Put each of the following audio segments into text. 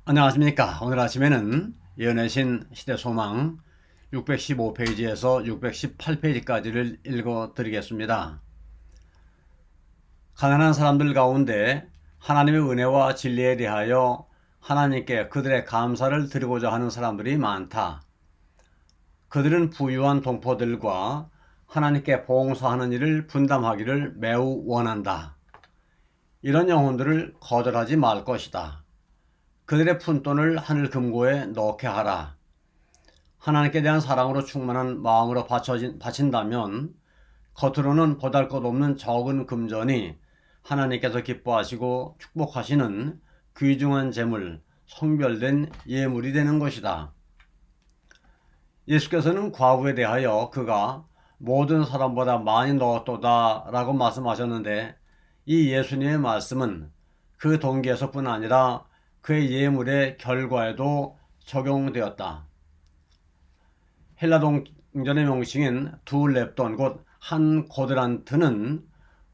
안녕하십니까. 오늘 아침에는 예언의 신 시대소망 615페이지에서 618페이지까지를 읽어 드리겠습니다. 가난한 사람들 가운데 하나님의 은혜와 진리에 대하여 하나님께 그들의 감사를 드리고자 하는 사람들이 많다. 그들은 부유한 동포들과 하나님께 봉사하는 일을 분담하기를 매우 원한다. 이런 영혼들을 거절하지 말 것이다. 그들의 푼돈을 하늘 금고에 넣게 하라. 하나님께 대한 사랑으로 충만한 마음으로 바친다면 겉으로는 보잘것없는 적은 금전이 하나님께서 기뻐하시고 축복하시는 귀중한 재물, 성별된 예물이 되는 것이다. 예수께서는 과부에 대하여 그가 모든 사람보다 많이 넣었도다 라고 말씀하셨는데, 이 예수님의 말씀은 그 동기에서뿐 아니라 그의 예물의 결과에도 적용되었다. 헬라 동전의 명칭인 두 렙돈 곧 한 고드란트는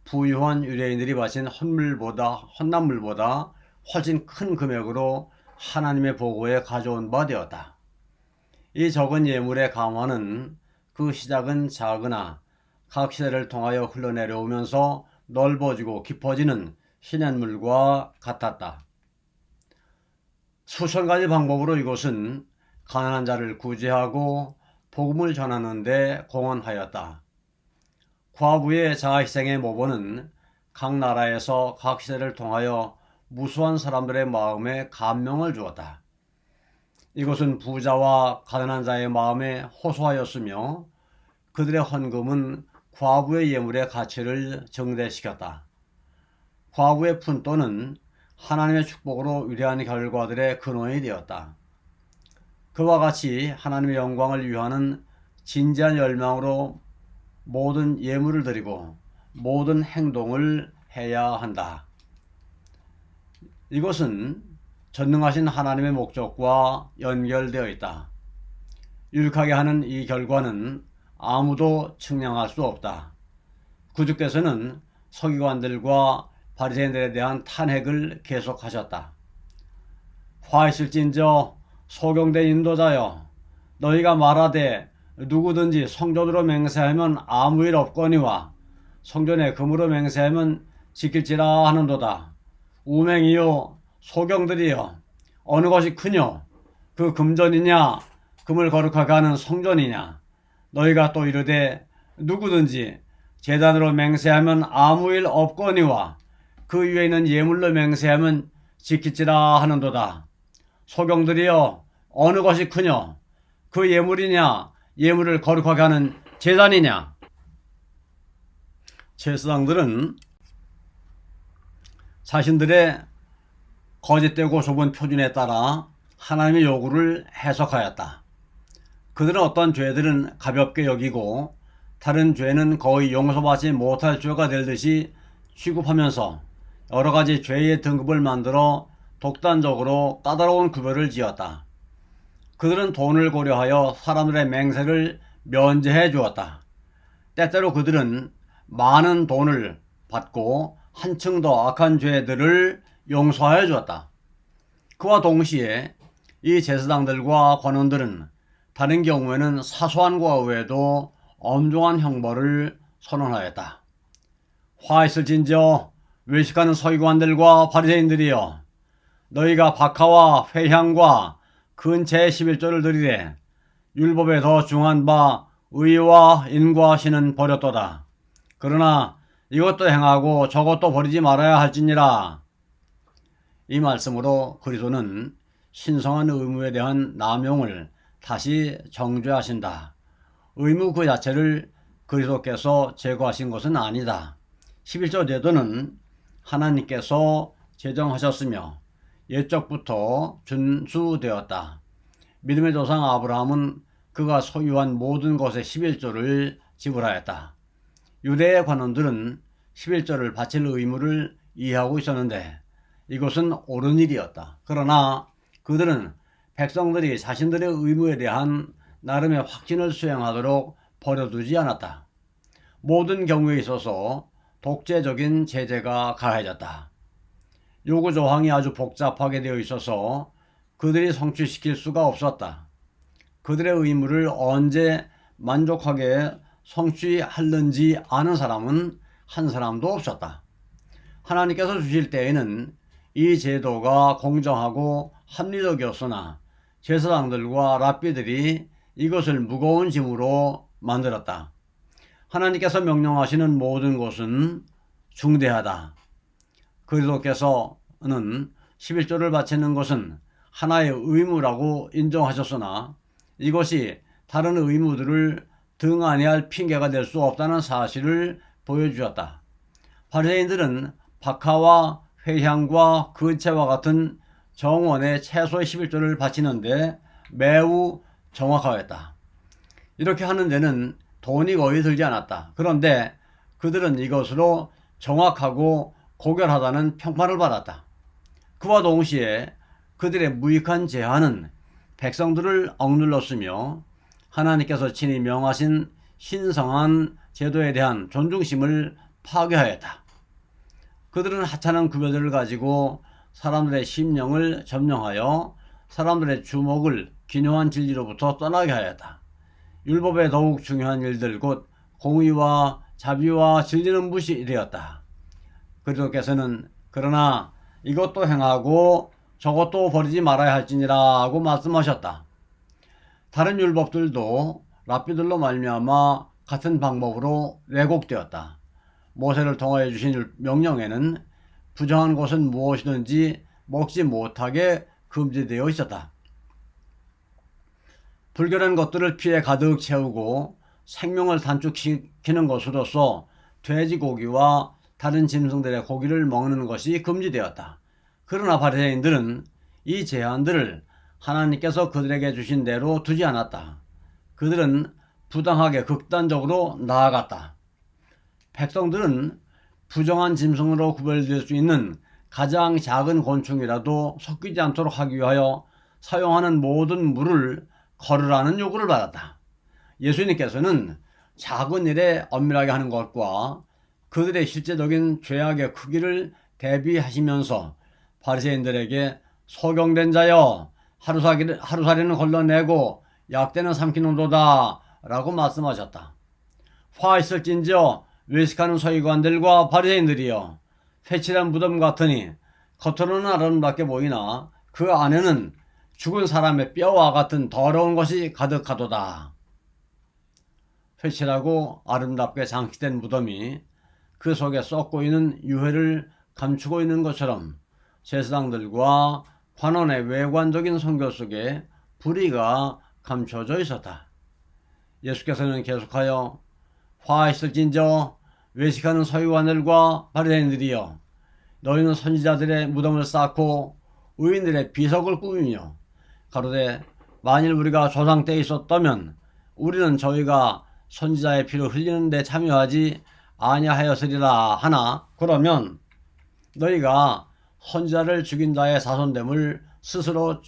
부유한 유대인들이 바친 헌납물보다 훨씬 큰 금액으로 하나님의 보고에 가져온 바 되었다. 이 적은 예물의 감화는 그 시작은 작으나 각 시대를 통하여 흘러내려오면서 넓어지고 깊어지는 시냇물과 같았다. 수천 가지 방법으로 이곳은 가난한 자를 구제하고 복음을 전하는 데 공헌하였다. 과부의 자아희생의 모범은 각 나라에서 각 시대를 통하여 무수한 사람들의 마음에 감명을 주었다. 이것은 부자와 가난한 자의 마음에 호소하였으며 그들의 헌금은 과부의 예물의 가치를 증대시켰다. 과부의 푼돈은 하나님의 축복으로 위대한 결과들의 근원이 되었다. 그와 같이 하나님의 영광을 위하는 진지한 열망으로 모든 예물을 드리고 모든 행동을 해야 한다. 이것은 전능하신 하나님의 목적과 연결되어 있다. 유익하게 하는 이 결과는 아무도 측량할 수 없다. 구주께서는 서기관들과 바리새인들에 대한 탄핵을 계속하셨다. 화 있을진저 소경된 인도자여, 너희가 말하되 누구든지 성전으로 맹세하면 아무 일 없거니와 성전에 금으로 맹세하면 지킬지라 하는도다. 우맹이요 소경들이여, 어느 것이 크뇨? 그 금전이냐 금을 거룩하게 하는 성전이냐? 너희가 또 이르되 누구든지 제단으로 맹세하면 아무 일 없거니와 그 위에 있는 예물로 맹세하면 지킬지라 하는도다. 소경들이여, 어느 것이 크뇨? 그 예물이냐 예물을 거룩하게 하는 제단이냐? 제사장들은 자신들의 거짓되고 좁은 표준에 따라 하나님의 요구를 해석하였다. 그들은 어떤 죄들은 가볍게 여기고 다른 죄는 거의 용서받지 못할 죄가 될 듯이 취급하면서 여러가지 죄의 등급을 만들어 독단적으로 까다로운 구별을 지었다. 그들은 돈을 고려하여 사람들의 맹세를 면제해 주었다. 때때로 그들은 많은 돈을 받고 한층 더 악한 죄들을 용서하여 주었다. 그와 동시에 이 제사장들과 관원들은 다른 경우에는 사소한 과 외에도 엄중한 형벌을 선언하였다. 화 있을진저 외식하는 서기관들과 바리새인들이여, 너희가 박하와 회향과 근채의 11조를 드리되 율법에 더 중한 바 의와 인과하시는 버렸도다. 그러나 이것도 행하고 저것도 버리지 말아야 할지니라. 이 말씀으로 그리스도는 신성한 의무에 대한 남용을 다시 정죄하신다. 의무 그 자체를 그리스도께서 제거하신 것은 아니다. 11조 제도는 하나님께서 제정하셨으며 옛적부터 준수되었다. 믿음의 조상 아브라함은 그가 소유한 모든 것의 11조를 지불하였다. 유대의 관원들은 11조를 바칠 의무를 이해하고 있었는데 이것은 옳은 일이었다. 그러나 그들은 백성들이 자신들의 의무에 대한 나름의 확신을 수행하도록 버려두지 않았다. 모든 경우에 있어서 독재적인 제재가 가해졌다. 요구 조항이 아주 복잡하게 되어 있어서 그들이 성취시킬 수가 없었다. 그들의 의무를 언제 만족하게 성취할는지 아는 사람은 한 사람도 없었다. 하나님께서 주실 때에는 이 제도가 공정하고 합리적이었으나 제사장들과 랍비들이 이것을 무거운 짐으로 만들었다. 하나님께서 명령하시는 모든 것은 중대하다. 그리스도께서는 11조를 바치는 것은 하나의 의무라고 인정하셨으나 이것이 다른 의무들을 등한히 할 핑계가 될 수 없다는 사실을 보여주셨다. 바리새인들은 박하와 회향과 근채와 같은 정원의 최소의 11조를 바치는데 매우 정확하였다. 이렇게 하는 데는 돈이 거의 들지 않았다. 그런데 그들은 이것으로 정확하고 고결하다는 평판을 받았다. 그와 동시에 그들의 무익한 제한은 백성들을 억눌렀으며 하나님께서 친히 명하신 신성한 제도에 대한 존중심을 파괴하였다. 그들은 하찮은 구별들을 가지고 사람들의 심령을 점령하여 사람들의 주목을 기묘한 진리로부터 떠나게 하였다. 율법의 더욱 중요한 일들 곧 공의와 자비와 진리는 무시되었다. 그리스도께서는 그러나 이것도 행하고 저것도 버리지 말아야 할지니라고 말씀하셨다. 다른 율법들도 랍비들로 말미암아 같은 방법으로 왜곡되었다. 모세를 통하여 주신 명령에는 부정한 것은 무엇이든지 먹지 못하게 금지되어 있었다. 불결한 것들을 피에 가득 채우고 생명을 단축시키는 것으로서 돼지고기와 다른 짐승들의 고기를 먹는 것이 금지되었다. 그러나 바리새인들은 이 제한들을 하나님께서 그들에게 주신 대로 두지 않았다. 그들은 부당하게 극단적으로 나아갔다. 백성들은 부정한 짐승으로 구별될 수 있는 가장 작은 곤충이라도 섞이지 않도록 하기 위하여 사용하는 모든 물을 거르라는 요구를 받았다. 예수님께서는 작은 일에 엄밀하게 하는 것과 그들의 실제적인 죄악의 크기를 대비하시면서 바리새인들에게 소경된 자여 하루살이는 걸러내고 약대는 삼키는도다 라고 말씀하셨다. 화 있을진저 외식하는 서기관들과 바리새인들이여 회칠한 무덤 같으니 겉으로는 아름답게 보이나 그 안에는 죽은 사람의 뼈와 같은 더러운 것이 가득하도다. 회칠하고 아름답게 장식된 무덤이 그 속에 썩고 있는 유해를 감추고 있는 것처럼 제사장들과 관원의 외관적인 성교 속에 불의가 감춰져 있었다. 예수께서는 계속하여 화 있을진저 외식하는 서기관들과 바리새인들이여 너희는 선지자들의 무덤을 쌓고 의인들의 비석을 꾸미며 가로되 만일 우리가 조상 때 있었다면 우리는 저희가 선지자의 피를 흘리는 데 참여하지 아니하였으리라 하나 그러면 너희가 선지자를 죽인 자의 자손됨을 스스로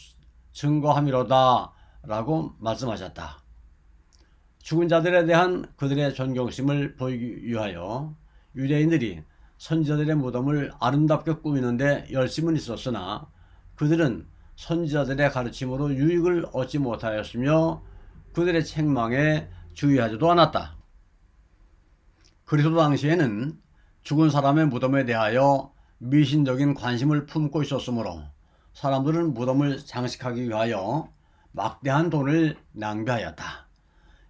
증거함이로다 라고 말씀하셨다. 죽은 자들에 대한 그들의 존경심을 보이기 위하여 유대인들이 선지자들의 무덤을 아름답게 꾸미는데 열심은 있었으나 그들은 선지자들의 가르침으로 유익을 얻지 못하였으며 그들의 책망에 주의하지도 않았다. 그리스도 당시에는 죽은 사람의 무덤에 대하여 미신적인 관심을 품고 있었으므로 사람들은 무덤을 장식하기 위하여 막대한 돈을 낭비하였다.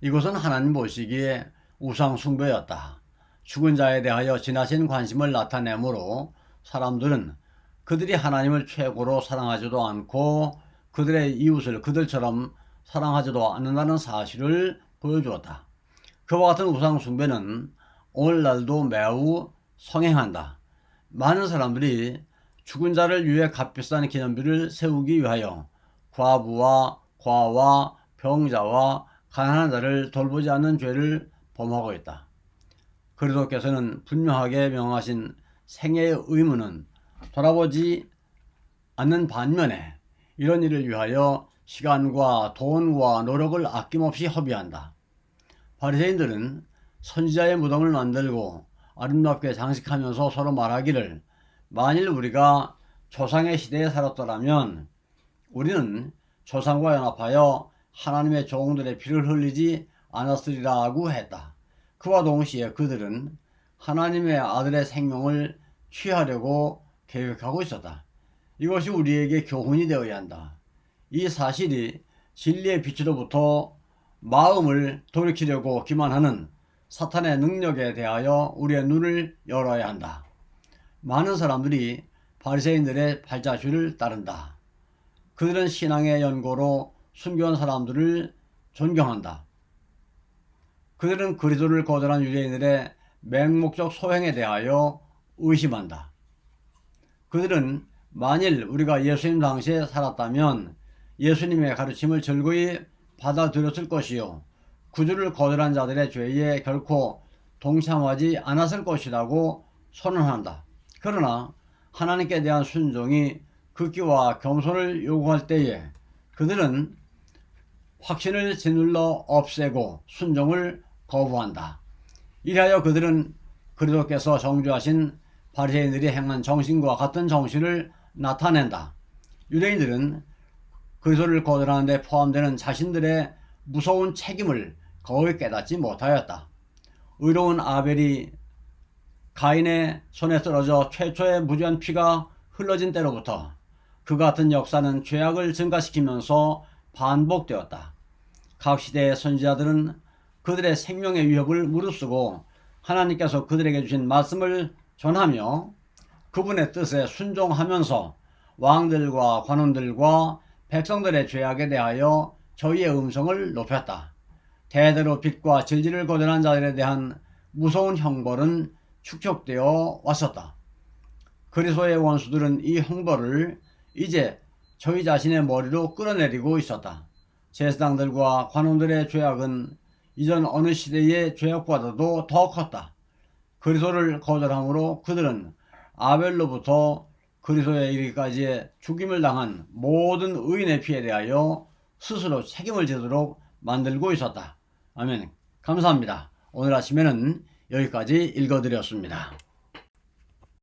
이것은 하나님 보시기에 우상 숭배였다. 죽은 자에 대하여 지나친 관심을 나타내므로 사람들은 그들이 하나님을 최고로 사랑하지도 않고 그들의 이웃을 그들처럼 사랑하지도 않는다는 사실을 보여주었다. 그와 같은 우상 숭배는 오늘날도 매우 성행한다. 많은 사람들이 죽은 자를 위해 값비싼 기념비를 세우기 위하여 과부와 과와 병자와 가난한 자를 돌보지 않는 죄를 범하고 있다. 그리스도께서는 분명하게 명하신 생애의 의무는 돌아보지 않는 반면에 이런 일을 위하여 시간과 돈과 노력을 아낌없이 허비한다. 바리새인들은 선지자의 무덤을 만들고 아름답게 장식하면서 서로 말하기를 만일 우리가 조상의 시대에 살았더라면 우리는 조상과 연합하여 하나님의 종들의 피를 흘리지 않았으리라고 했다. 그와 동시에 그들은 하나님의 아들의 생명을 취하려고 계획하고 있었다. 이것이 우리에게 교훈이 되어야 한다. 이 사실이 진리의 빛으로부터 마음을 돌이키려고 기만하는 사탄의 능력에 대하여 우리의 눈을 열어야 한다. 많은 사람들이 바리새인들의 발자취를 따른다. 그들은 신앙의 연고로 순교한 사람들을 존경한다. 그들은 그리스도를 거절한 유대인들의 맹목적 소행에 대하여 의심한다. 그들은 만일 우리가 예수님 당시에 살았다면 예수님의 가르침을 즐거이 받아들였을 것이요 구주를 거절한 자들의 죄에 결코 동참하지 않았을 것이라고 선언한다. 그러나 하나님께 대한 순종이 극기와 겸손을 요구할 때에 그들은 확신을 짓눌러 없애고 순종을 거부한다. 이리하여 그들은 그리스도께서 정죄하신 바리새인들이 행한 정신과 같은 정신을 나타낸다. 유대인들은 그리스도를 거절하는 데 포함되는 자신들의 무서운 책임을 거의 깨닫지 못하였다. 의로운 아벨이 가인의 손에 떨어져 최초의 무죄한 피가 흘러진 때로부터 그 같은 역사는 죄악을 증가시키면서 반복되었다. 각 시대의 선지자들은 그들의 생명의 위협을 무릅쓰고 하나님께서 그들에게 주신 말씀을 전하며 그분의 뜻에 순종하면서 왕들과 관원들과 백성들의 죄악에 대하여 저희의 음성을 높였다. 대대로 빛과 진리를 거절한 자들에 대한 무서운 형벌은 축적되어 왔었다. 그리스도의 원수들은 이 형벌을 이제 저희 자신의 머리로 끌어내리고 있었다. 제사장들과 관원들의 죄악은 이전 어느 시대의 죄악보다도 더 컸다. 그리스도를 거절함으로 그들은 아벨로부터 그리스도에 이르기까지의 죽임을 당한 모든 의인의 피에 대하여 스스로 책임을 지도록 만들고 있었다. 아멘. 감사합니다. 오늘 아침에는 여기까지 읽어드렸습니다.